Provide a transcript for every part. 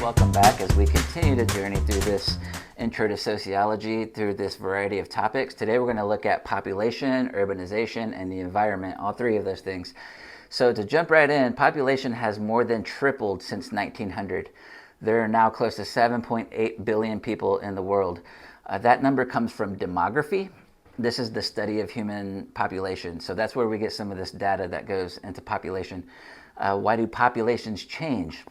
Welcome back as we continue to journey through this intro to sociology through this variety of topics. Today we're going to look at population, urbanization, and the environment, all three of those things. So to jump right in, population has more than tripled since 1900. There are now close to 7.8 billion people in the world. That number comes from demography. This is the study of human population. So that's where we get some of this data that goes into population. Why do populations change?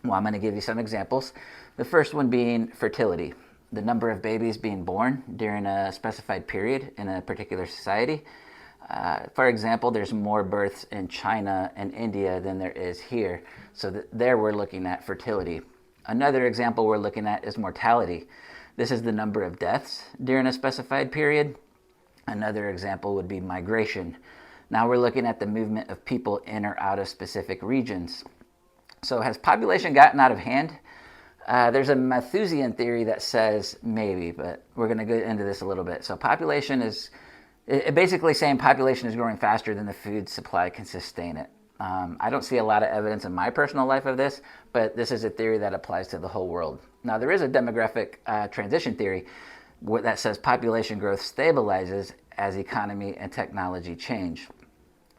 Well, I'm going to give you some examples. The first one being fertility, the number of babies being born during a specified period in a particular society. For example, there's more births in China and India than there is here. So there we're looking at fertility. Another example we're looking at is mortality. This is the number of deaths during a specified period. Another example would be migration. Now we're looking at the movement of people in or out of specific regions. So has population gotten out of hand? There's a Malthusian theory that says maybe, but we're going to go into this a little bit. So population is basically saying population is growing faster than the food supply can sustain it. I don't see a lot of evidence in my personal life of this, but this is a theory that applies to the whole world. Now there is a demographic transition theory that says population growth stabilizes as economy and technology change.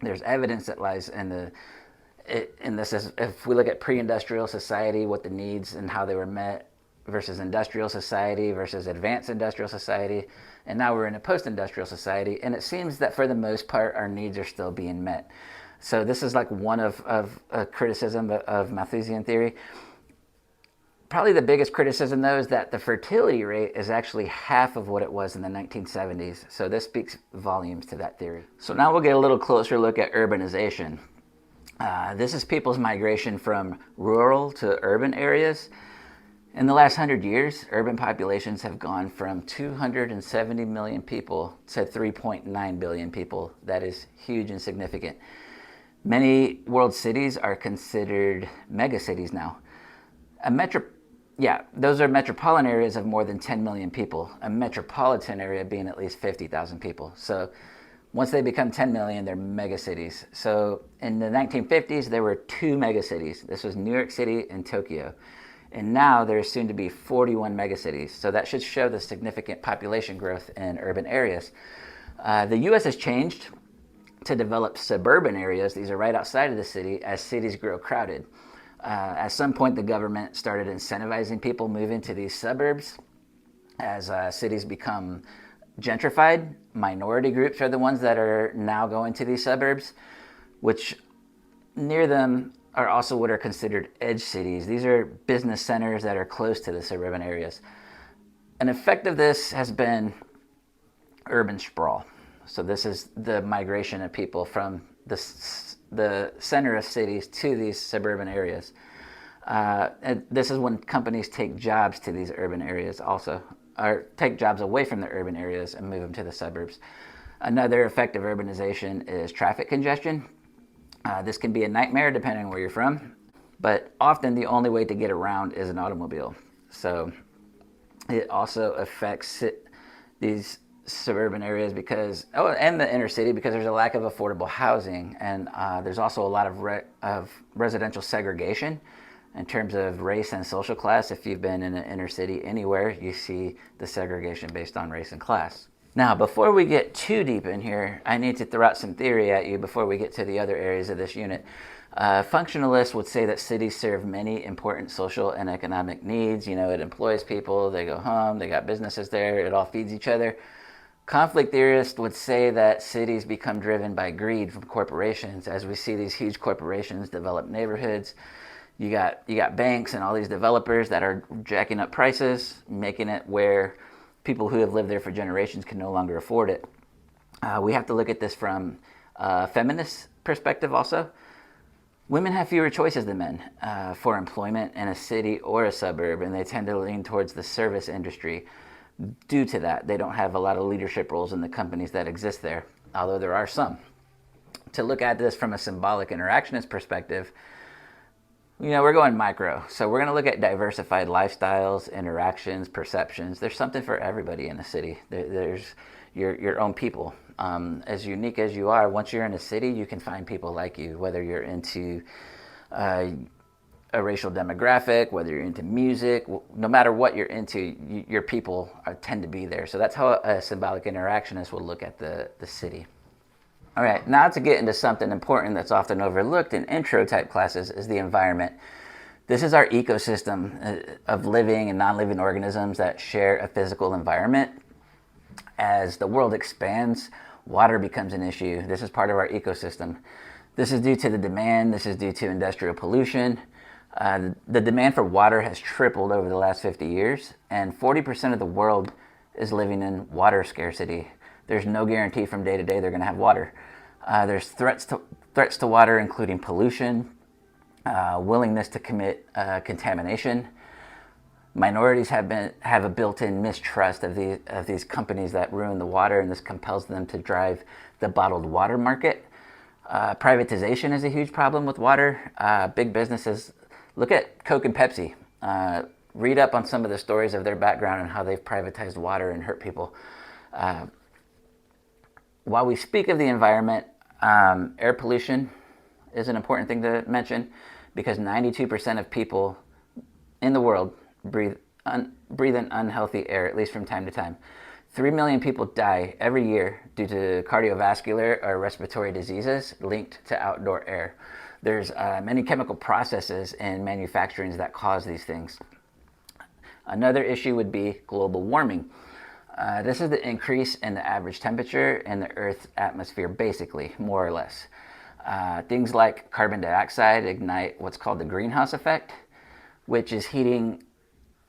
There's evidence that lies in this is, if we look at pre-industrial society, what the needs and how they were met versus industrial society versus advanced industrial society, and now we're in a post-industrial society, and it seems that for the most part our needs are still being met. So this is like one of a criticism of Malthusian theory. Probably the biggest criticism though is that the fertility rate is actually half of what it was in the 1970s. So this speaks volumes to that theory. So now we'll get a little closer look at urbanization. This is people's migration from rural to urban areas. In the last 100 years, urban populations have gone from 270 million people to 3.9 billion people. That is huge and significant. Many world cities are considered megacities now. Those are metropolitan areas of more than 10 million people. A metropolitan area being at least 50,000 people. So once they become 10 million, they're megacities. So in the 1950s, there were two megacities. This was New York City and Tokyo. And now there's soon to be 41 megacities. So that should show the significant population growth in urban areas. The U.S. has changed to develop suburban areas. These are right outside of the city as cities grow crowded. At some point, the government started incentivizing people moving to these suburbs. As cities become gentrified, minority groups are the ones that are now going to these suburbs, which near them are also what are considered edge cities. These are business centers that are close to the suburban areas. An effect of this has been urban sprawl. So this is the migration of people from the center of cities to these suburban areas. And this is when companies take jobs to these urban areas also, or take jobs away from the urban areas and move them to the suburbs. Another effect of urbanization is traffic congestion. This can be a nightmare depending on where you're from, but often the only way to get around is an automobile. So it also affects these suburban areas and the inner city because there's a lack of affordable housing, and there's also a lot of residential segregation in terms of race and social class. If you've been in an inner city anywhere, you see the segregation based on race and class. Now, before we get too deep in here, I need to throw out some theory at you before we get to the other areas of this unit. Functionalists would say that cities serve many important social and economic needs. You know, it employs people, they go home, they got businesses there, it all feeds each other. Conflict theorists would say that cities become driven by greed from corporations. As we see these huge corporations develop neighborhoods, you got banks and all these developers that are jacking up prices, making it where people who have lived there for generations can no longer afford it. We have to look at this from a feminist perspective also. Women have fewer choices than men for employment in a city or a suburb, and they tend to lean towards the service industry. Due to that, they don't have a lot of leadership roles in the companies that exist there, although there are some. To look at this from a symbolic interactionist perspective, we're going micro. So we're going to look at diversified lifestyles, interactions, perceptions. There's something for everybody in a city. There's your own people. As unique as you are, once you're in a city, you can find people like you, whether you're into a racial demographic, whether you're into music, no matter what you're into, your people tend to be there. So that's how a symbolic interactionist would look at the city. All right, now to get into something important that's often overlooked in intro type classes is the environment. This is our ecosystem of living and non-living organisms that share a physical environment. As the world expands, water becomes an issue. This is part of our ecosystem. This is due to the demand. This is due to industrial pollution. The demand for water has tripled over the last 50 years, and 40% of the world is living in water scarcity. There's no guarantee from day to day they're going to have water. There's threats to water, including pollution, willingness to commit contamination. Minorities have a built-in mistrust of these companies that ruin the water, and this compels them to drive the bottled water market. Privatization is a huge problem with water. Big businesses, look at Coke and Pepsi. Read up on some of the stories of their background and how they've privatized water and hurt people. While we speak of the environment, air pollution is an important thing to mention, because 92% of people in the world breathe in unhealthy air, at least from time to time. 3 million people die every year due to cardiovascular or respiratory diseases linked to outdoor air. There's many chemical processes in manufacturing that cause these things. Another issue would be global warming. This is the increase in the average temperature in the Earth's atmosphere, basically, more or less. Things like carbon dioxide ignite what's called the greenhouse effect, which is heating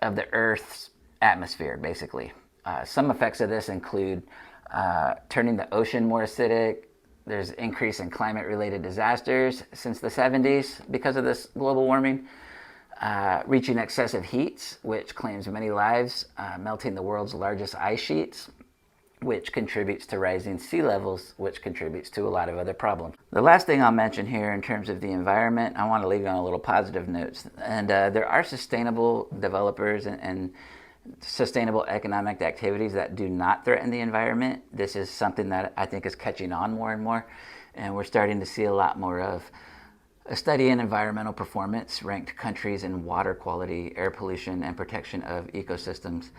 of the Earth's atmosphere, basically. Some effects of this include turning the ocean more acidic. There's increase in climate-related disasters since the 70s because of this global warming. Reaching excessive heats, which claims many lives, melting the world's largest ice sheets, which contributes to rising sea levels, which contributes to a lot of other problems. The last thing I'll mention here in terms of the environment, I want to leave you on a little positive note. And there are sustainable developers and sustainable economic activities that do not threaten the environment. This is something that I think is catching on more and more, and we're starting to see a lot more of. A study in environmental performance ranked countries in water quality, air pollution, and protection of ecosystems.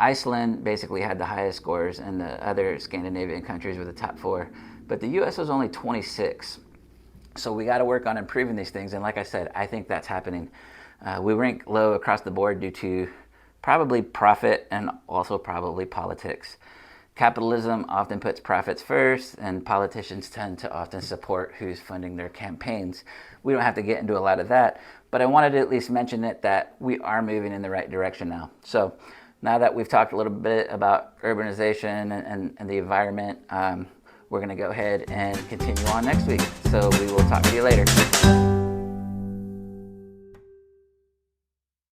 Iceland basically had the highest scores, and the other Scandinavian countries were the top 4. But the US was only 26. So we got to work on improving these things. And like I said, I think that's happening. We rank low across the board due to probably profit and also probably politics. Capitalism often puts profits first, and politicians tend to often support who's funding their campaigns. We don't have to get into a lot of that, but I wanted to at least mention it, that we are moving in the right direction now. So now that we've talked a little bit about urbanization and the environment, we're going to go ahead and continue on next week. So we will talk to you later.